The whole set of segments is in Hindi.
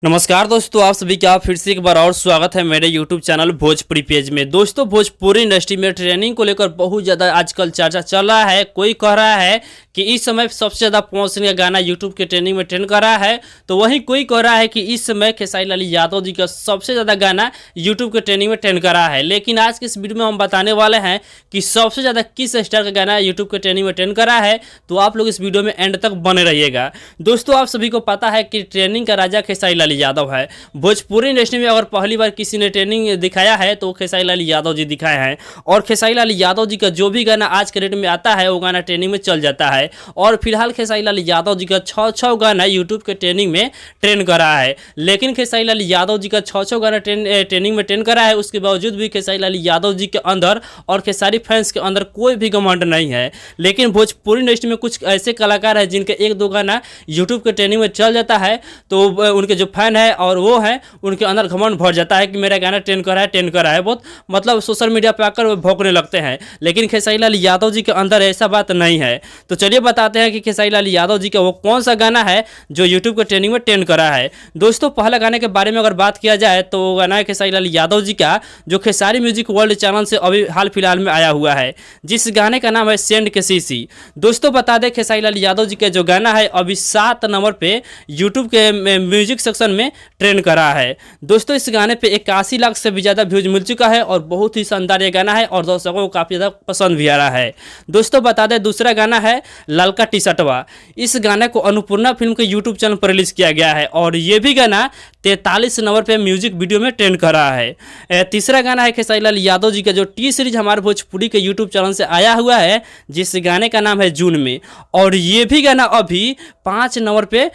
नमस्कार दोस्तों, आप सभी का फिर से एक बार और स्वागत है मेरे YouTube चैनल भोजपुरी पेज में। दोस्तों, भोजपुरी इंडस्ट्री में ट्रेनिंग को लेकर बहुत ज़्यादा आजकल चर्चा चल रहा है। कोई कह रहा है कि इस समय सबसे ज़्यादा पवन सिंह का गाना YouTube के ट्रेनिंग में ट्रेंड कर रहा है, तो वहीं कोई कह रहा है कि इस समय खेसारी लाल यादव जी का सबसे ज़्यादा गाना YouTube के ट्रेनिंग में ट्रेंड कर रहा है। लेकिन आज के इस वीडियो में हम बताने वाले हैं कि सबसे ज़्यादा किस स्टार का गाना YouTube के ट्रेनिंग में ट्रेंड कर रहा है, तो आप लोग इस वीडियो में एंड तक बने रहिएगा। दोस्तों, आप सभी को पता है कि ट्रेनिंग का राजा खेसारी लाल यादव है। भोजपुरी इंडस्ट्री में अगर पहली बार किसी ने ट्रेनिंग दिखाया है तो खेसारी लाल यादव जी दिखाए हैं, और खेसारी लाल यादव जी का जो भी गाना आज के डेट में आता है वो गाना ट्रेनिंग में चल जाता है। और फिलहाल खेसारी लाल यादव जी का 6 गाना यूट्यूब के ट्रेनिंग में ट्रेंड कर रहा है। लेकिन खेसारी लाल यादव जी का 6 गाना ट्रेनिंग में ट्रेंड कर रहा है, उसके बावजूद भी खेसारी लाल यादव जी के अंदर और खेसारी फैंस के अंदर कोई भी घमंड नहीं है। लेकिन भोजपुरी इंडस्ट्री में कुछ ऐसे कलाकार हैं जिनके 1-2 गाना यूट्यूब के ट्रेनिंग में चल जाता है, तो उनके जो फैन है और वो है उनके अंदर घमंड भर जाता है कि मेरा गाना ट्रेंड कर रहा है, बहुत मतलब सोशल मीडिया पे आकर वो भौंकने लगते हैं। लेकिन खेसारी लाल यादव जी के अंदर ऐसा बात नहीं है। तो चलिए बताते हैं कि खेसारी लाल यादव जी का वो कौन सा गाना है जो यूट्यूब के ट्रेनिंग में ट्रेंड कर रहा है। दोस्तों, पहला गाने के बारे में अगर बात किया जाए तो वो गाना है खेसारी लाल यादव जी का, जो खेसारी म्यूजिक वर्ल्ड चैनल से अभी हाल फिलहाल में आया हुआ है, जिस गाने का नाम है सेंड के सीसी। दोस्तों, बता दें खेसारी लाल यादव जी का जो गाना है अभी 7 नंबर पे यूट्यूब के म्यूजिक सेक्शन में ट्रेंड कर रहा है। दोस्तों, इस गाने पे 81 लाख से भी ज़्यादा व्यूज मिल चुका है और बहुत ही शानदार ये गाना है और दर्शकों को काफ़ी ज़्यादा पसंद भी आ रहा है। दोस्तों, बता दें दूसरा गाना है ललका टी शर्टवा। इस गाने को अन्नपूर्णा फिल्म के यूट्यूब चैनल पर रिलीज किया गया है और ये भी गाना 43 नंबर पे म्यूजिक वीडियो में ट्रेंड कर रहा है। तीसरा गाना है खेसारी लाल यादव जी का, जो टी सीरीज हमारे भोजपुरी के यूट्यूब चैनल से आया हुआ है, जिस गाने का नाम है जून में, और ये भी गाना अभी 5 नंबर पे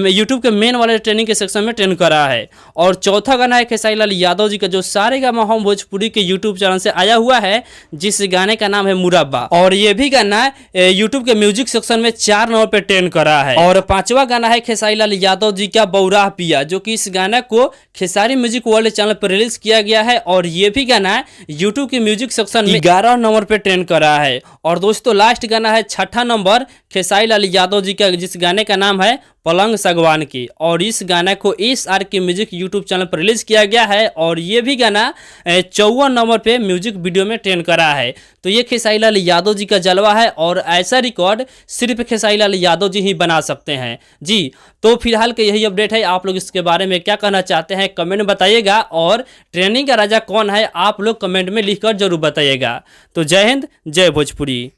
यूट्यूब के मेन वाले ट्रेनिंग के सेक्शन में ट्रेंड कर रहा है। और चौथा गाना है खेसारी लाल यादव जी का, जो सारेगामा हम भोजपुरी के यूट्यूब चैनल से आया हुआ है, जिस गाने का नाम है मुरब्बा, और ये भी गाना यूट्यूब के म्यूजिक सेक्शन में 4 नंबर पे ट्रेंड कर रहा है। और पांचवा गाना है खेसारी लाल यादव जी का बौराह पिया, जो कि इस गाना को खेसारी म्यूजिक वर्ल्ड चैनल पर रिलीज किया गया है और ये भी गाना यूट्यूब के म्यूजिक सेक्शन में 11 नंबर पे ट्रेंड कर रहा है। और दोस्तों, लास्ट गाना है 6ठा नंबर खेसारी लाल यादव जी का, जिस गाने का नाम है पलंग सागवान की, और इस गाना को SR के म्यूजिक यूट्यूब चैनल पर रिलीज किया गया है और ये भी गाना 54 नंबर पे म्यूजिक वीडियो में ट्रेंड कर रहा है। तो ये खेसारी लाल यादव जी का जलवा है और ऐसा रिकॉर्ड सिर्फ खेसारी लाल यादव जी ही बना सकते हैं जी। तो फिलहाल के यही अपडेट है। आप लोग इसके बारे में क्या कहना चाहते हैं कमेंट में बताइएगा, और ट्रेनिंग का राजा कौन है आप लोग कमेंट में लिखकर जरूर बताइएगा। तो जय हिंद, जय भोजपुरी।